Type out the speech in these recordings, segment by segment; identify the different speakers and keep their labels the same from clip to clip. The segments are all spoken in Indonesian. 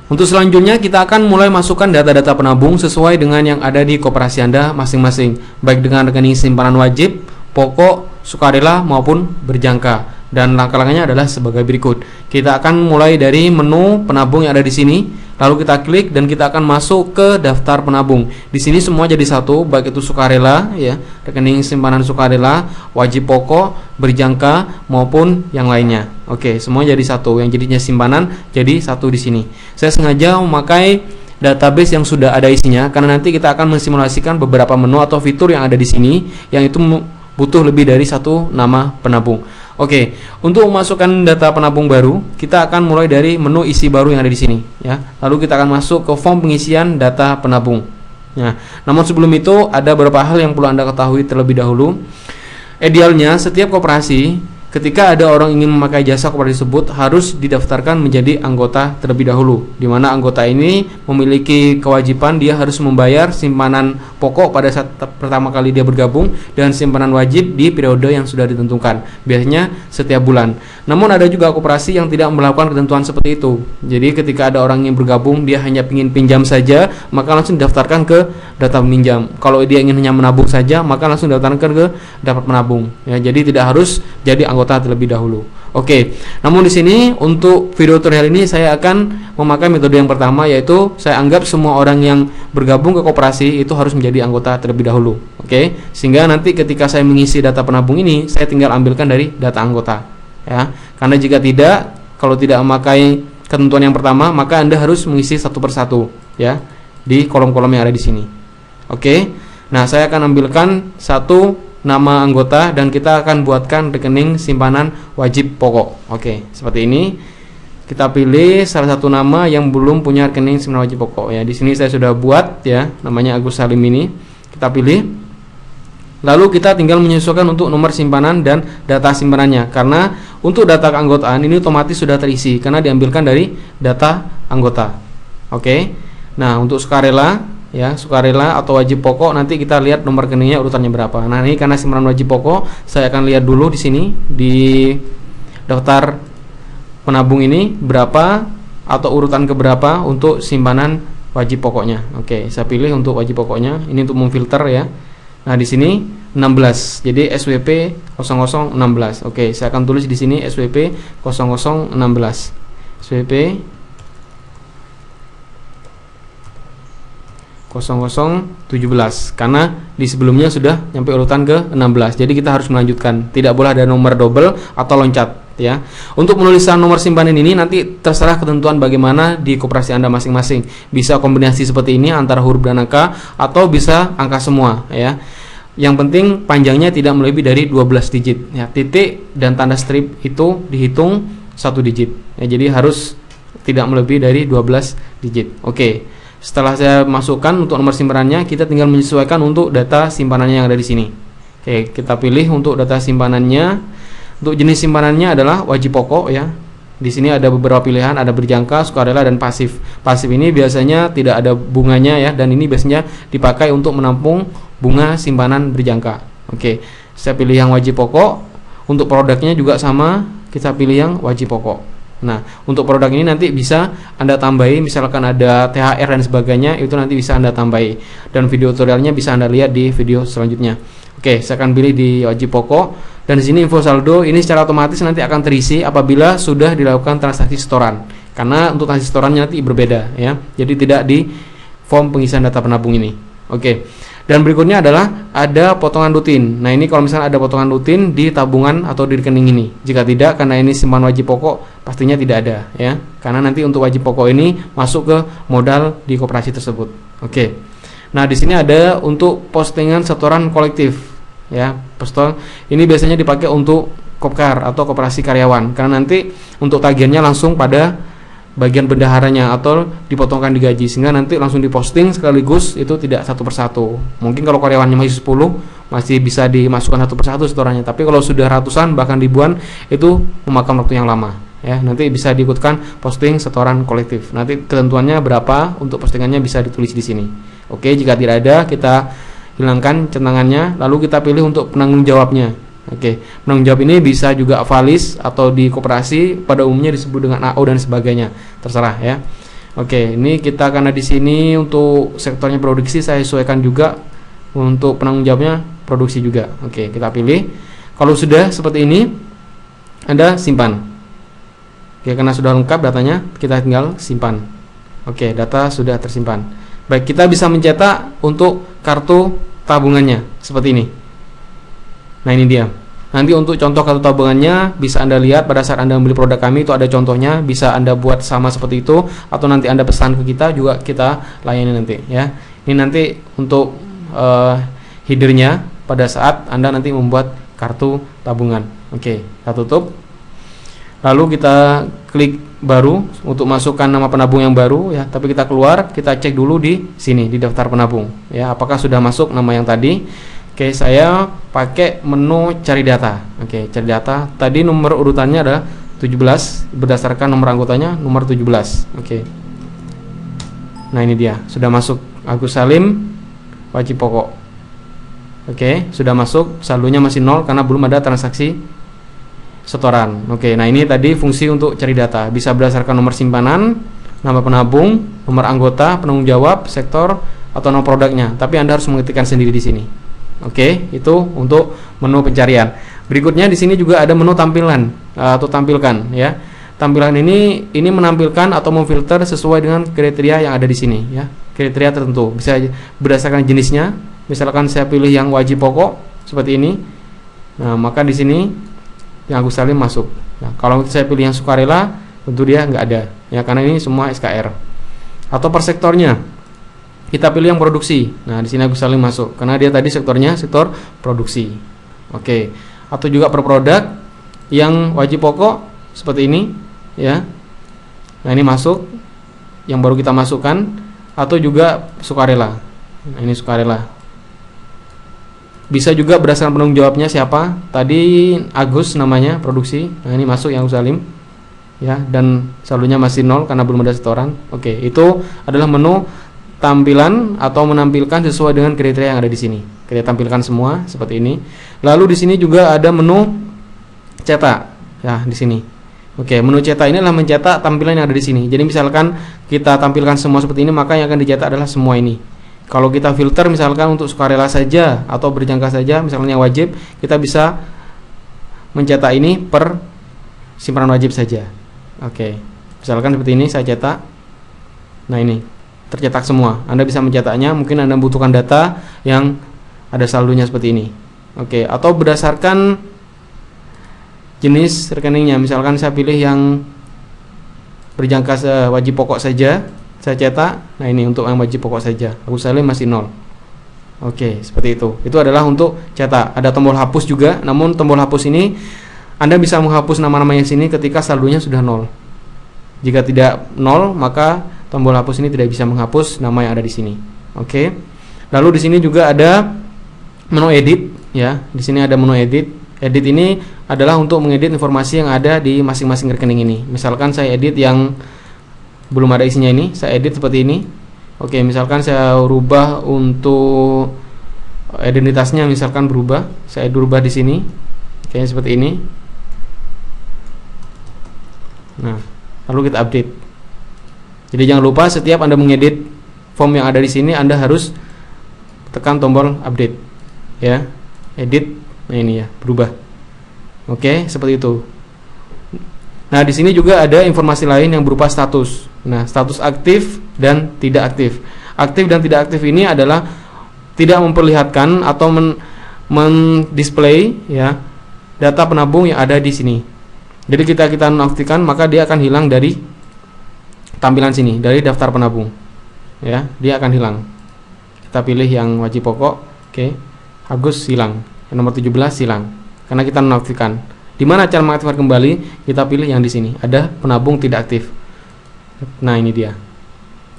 Speaker 1: Untuk selanjutnya kita akan mulai masukkan data-data penabung sesuai dengan yang ada di koperasi Anda masing-masing, baik dengan rekening simpanan wajib, pokok, sukarela maupun berjangka. Dan langkah-langkahnya adalah sebagai berikut. Kita akan mulai dari menu penabung yang ada di sini, lalu kita klik dan kita akan masuk ke daftar penabung. Di sini semua jadi satu, baik itu sukarela ya, rekening simpanan sukarela, wajib pokok, berjangka maupun yang lainnya. Oke, semua jadi satu. Yang jadinya simpanan jadi satu di sini. Saya sengaja memakai database yang sudah ada isinya karena nanti kita akan mensimulasikan beberapa menu atau fitur yang ada di sini yang itu butuh lebih dari satu nama penabung. Oke, untuk memasukkan data penabung baru, kita akan mulai dari menu isi baru yang ada di sini, ya. Lalu kita akan masuk ke form pengisian data penabung. Nah, namun sebelum itu ada beberapa hal yang perlu Anda ketahui terlebih dahulu. Idealnya setiap koperasi ketika ada orang ingin memakai jasa koperasi tersebut harus didaftarkan menjadi anggota terlebih dahulu, di mana anggota ini memiliki kewajiban dia harus membayar simpanan pokok pada saat pertama kali dia bergabung dan simpanan wajib di periode yang sudah ditentukan, biasanya setiap bulan. Namun ada juga koperasi yang tidak melakukan ketentuan seperti itu. Jadi ketika ada orang yang bergabung dia hanya ingin pinjam saja, maka langsung didaftarkan ke data peminjam. Kalau dia ingin hanya menabung saja, maka langsung didaftarkan ke dapat menabung. Ya, jadi tidak harus jadi anggota terlebih dahulu. Oke. Namun di sini untuk video tutorial ini saya akan memakai metode yang pertama, yaitu saya anggap semua orang yang bergabung ke koperasi itu harus menjadi anggota terlebih dahulu. Oke. Sehingga nanti ketika saya mengisi data penabung ini, saya tinggal ambilkan dari data anggota. Ya. Karena jika tidak, kalau tidak memakai ketentuan yang pertama, maka Anda harus mengisi satu persatu, ya, di kolom-kolom yang ada di sini. Oke. Nah, saya akan ambilkan satu nama anggota dan kita akan buatkan rekening simpanan wajib pokok. Oke, seperti ini. Kita pilih salah satu nama yang belum punya rekening simpanan wajib pokok ya. Di sini saya sudah buat ya, namanya Agus Salim ini. Kita pilih. Lalu kita tinggal menyesuaikan untuk nomor simpanan dan data simpanannya. Karena untuk data keanggotaan ini otomatis sudah terisi karena diambilkan dari data anggota. Oke. Nah, untuk sukarela ya, sukarela atau wajib pokok nanti kita lihat nomor rekeningnya urutannya berapa. Nah, ini karena simpanan wajib pokok, saya akan lihat dulu di sini di daftar penabung ini berapa atau urutan keberapa untuk simpanan wajib pokoknya. Oke, saya pilih untuk wajib pokoknya. Ini untuk memfilter ya. Nah, di sini 16. Jadi SWP 0016. Oke, saya akan tulis di sini SWP 0016. SWP 0017 karena di sebelumnya sudah nyampe urutan ke 16. Jadi kita harus melanjutkan. Tidak boleh ada nomor double atau loncat ya. Untuk penulisan nomor simpanan ini nanti terserah ketentuan bagaimana di koperasi Anda masing-masing. Bisa kombinasi seperti ini antara huruf dan angka atau bisa angka semua ya. Yang penting panjangnya tidak melebihi dari 12 digit ya. Titik dan tanda strip itu dihitung 1 digit. Ya, jadi harus tidak melebihi dari 12 digit. Oke. Setelah saya masukkan untuk nomor simpanannya, kita tinggal menyesuaikan untuk data simpanannya yang ada di sini. Oke, kita pilih untuk data simpanannya. Untuk jenis simpanannya adalah wajib pokok ya. Di sini ada beberapa pilihan, ada berjangka, sukarela dan pasif. Pasif ini biasanya tidak ada bunganya ya, dan ini biasanya dipakai untuk menampung bunga simpanan berjangka. Oke, saya pilih yang wajib pokok. Untuk produknya juga sama, kita pilih yang wajib pokok. Nah, untuk produk ini nanti bisa Anda tambahi, misalkan ada THR dan sebagainya, itu nanti bisa Anda tambahi. Dan video tutorialnya bisa Anda lihat di video selanjutnya. Oke, saya akan pilih di wajib pokok. Dan di sini info saldo ini secara otomatis nanti akan terisi apabila sudah dilakukan transaksi setoran. Karena untuk transaksi setorannya nanti berbeda ya. Jadi tidak di form pengisian data penabung ini. Oke. Dan berikutnya adalah ada potongan rutin. Nah, ini kalau misalnya ada potongan rutin di tabungan atau di rekening ini. Jika tidak, karena ini simpanan wajib pokok, pastinya tidak ada ya. Karena nanti untuk wajib pokok ini masuk ke modal di koperasi tersebut. Oke. Nah, di sini ada untuk postingan setoran kolektif ya. Postal ini biasanya dipakai untuk Kopkar atau koperasi karyawan. Karena nanti untuk tagihannya langsung pada bagian bendaharanya atau dipotongkan di gaji, sehingga nanti langsung diposting sekaligus, itu tidak satu persatu. Mungkin kalau karyawannya masih 10 masih bisa dimasukkan satu persatu setorannya, tapi kalau sudah ratusan bahkan ribuan itu memakan waktu yang lama ya. Nanti bisa diikutkan posting setoran kolektif. Nanti ketentuannya berapa untuk postingannya bisa ditulis di sini. Oke, jika tidak ada kita hilangkan centangannya, lalu kita pilih untuk penanggung jawabnya. Oke, penanggung jawab ini bisa juga avalis atau di koperasi pada umumnya disebut dengan AO dan sebagainya, terserah ya. Oke, ini kita karena di sini untuk sektornya produksi saya sesuaikan juga, untuk penanggung jawabnya produksi juga. Oke, kita pilih. Kalau sudah seperti ini, Anda simpan. Oke, karena sudah lengkap datanya, kita tinggal simpan. Oke, data sudah tersimpan. Baik, kita bisa mencetak untuk kartu tabungannya seperti ini. Nah, ini dia. Nanti untuk contoh kartu tabungannya bisa Anda lihat pada saat Anda membeli produk kami, itu ada contohnya, bisa Anda buat sama seperti itu, atau nanti Anda pesan ke kita juga kita layani nanti ya. Ini nanti untuk headernya pada saat Anda nanti membuat kartu tabungan. Oke, kita tutup. Lalu kita klik baru untuk masukkan nama penabung yang baru ya, tapi kita keluar, kita cek dulu di sini di daftar penabung ya, apakah sudah masuk nama yang tadi. Oke, saya pakai menu cari data. Oke, cari data. Tadi nomor urutannya ada 17 berdasarkan nomor anggotanya nomor 17. Oke. Nah, ini dia. Sudah masuk Agus Salim wajib pokok. Oke, sudah masuk. Saldonya masih 0 karena belum ada transaksi setoran. Oke, nah ini tadi fungsi untuk cari data. Bisa berdasarkan nomor simpanan, nama penabung, nomor anggota, penanggung jawab, sektor, atau nomor produknya. Tapi Anda harus mengetikkan sendiri di sini. Oke, itu untuk menu pencarian. Berikutnya di sini juga ada menu tampilan atau tampilkan ya. Tampilan ini menampilkan atau memfilter sesuai dengan kriteria yang ada di sini ya. Kriteria tertentu bisa berdasarkan jenisnya. Misalkan saya pilih yang wajib pokok seperti ini. Nah, maka di sini yang Agus Salim masuk. Nah, kalau saya pilih yang sukarela, tentu dia nggak ada ya, karena ini semua SKR. Atau per sektornya. Kita pilih yang produksi. Nah, di sini Agus Salim masuk karena dia tadi sektornya sektor produksi. Oke. Atau juga per produk yang wajib pokok seperti ini ya. Nah, ini masuk yang baru kita masukkan, atau juga sukarela. Nah, ini sukarela. Bisa juga berdasarkan penanggung jawabnya siapa. Tadi Agus namanya produksi. Nah, ini masuk yang Agus Salim ya, dan saldonya masih 0 karena belum ada setoran. Oke, itu adalah menu tampilan atau menampilkan sesuai dengan kriteria yang ada di sini. Kita tampilkan semua seperti ini. Lalu di sini juga ada menu cetak ya, di sini. Oke, menu cetak ini adalah mencetak tampilan yang ada di sini. Jadi misalkan kita tampilkan semua seperti ini, maka yang akan dicetak adalah semua ini. Kalau kita filter misalkan untuk sukarela saja atau berjangka saja, misalnya yang wajib, kita bisa mencetak ini per simpanan wajib saja. Oke, misalkan seperti ini saya cetak. Nah, ini tercetak semua. Anda bisa mencetaknya, mungkin Anda membutuhkan data yang ada saldonya seperti ini. Oke, atau berdasarkan jenis rekeningnya. Misalkan saya pilih yang berjangka wajib pokok saja, saya cetak. Nah, ini untuk yang wajib pokok saja. Agus Salim masih 0. Oke, seperti itu. Itu adalah untuk cetak. Ada tombol hapus juga, namun tombol hapus ini Anda bisa menghapus nama-namanya sini ketika saldonya sudah 0. Jika tidak 0, maka tombol hapus ini tidak bisa menghapus nama yang ada di sini. Oke. Lalu di sini juga ada menu edit ya. Di sini ada menu edit. Edit ini adalah untuk mengedit informasi yang ada di masing-masing rekening ini. Misalkan saya edit yang belum ada isinya ini, saya edit seperti ini. Oke, misalkan saya rubah untuk identitasnya, misalkan berubah, saya rubah di sini. Kayaknya seperti ini. Nah, lalu kita update. Jadi jangan lupa setiap Anda mengedit form yang ada di sini, Anda harus tekan tombol update ya. Edit. Nah, ini ya, berubah. Oke, seperti itu. Nah, di sini juga ada informasi lain yang berupa status. Nah, status aktif dan tidak aktif. Aktif dan tidak aktif ini adalah tidak memperlihatkan atau mendisplay ya data penabung yang ada di sini. Jadi kita nonaktifkan, maka dia akan hilang dari tampilan sini, dari daftar penabung. Ya, dia akan hilang. Kita pilih yang wajib pokok. Oke. Agus hilang. Yang nomor 17 hilang karena kita nonaktifkan. Di mana cara mengaktifkan kembali? Kita pilih yang di sini. Ada penabung tidak aktif. Nah, ini dia.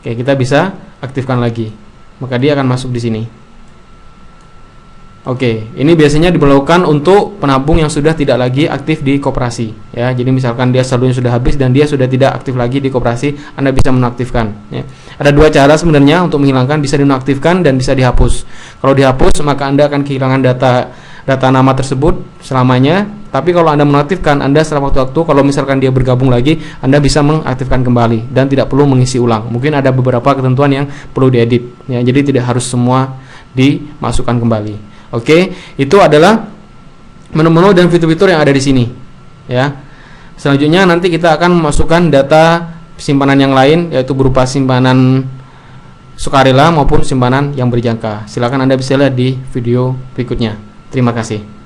Speaker 1: Oke, kita bisa aktifkan lagi. Maka dia akan masuk di sini. Oke, ini biasanya diberlakukan untuk penabung yang sudah tidak lagi aktif di koperasi ya. Jadi misalkan dia saldonya sudah habis dan dia sudah tidak aktif lagi di koperasi, Anda bisa menonaktifkan ya. Ada dua cara sebenarnya untuk menghilangkan, bisa dinonaktifkan dan bisa dihapus. Kalau dihapus, maka Anda akan kehilangan data nama tersebut selamanya. Tapi kalau Anda menonaktifkan, Anda setelah waktu-waktu kalau misalkan dia bergabung lagi, Anda bisa mengaktifkan kembali dan tidak perlu mengisi ulang. Mungkin ada beberapa ketentuan yang perlu diedit ya. Jadi tidak harus semua dimasukkan kembali. Oke, itu adalah menu-menu dan fitur-fitur yang ada di sini ya. Selanjutnya nanti kita akan memasukkan data simpanan yang lain, yaitu berupa simpanan sukarela maupun simpanan yang berjangka. Silakan Anda bisa lihat di video berikutnya. Terima kasih.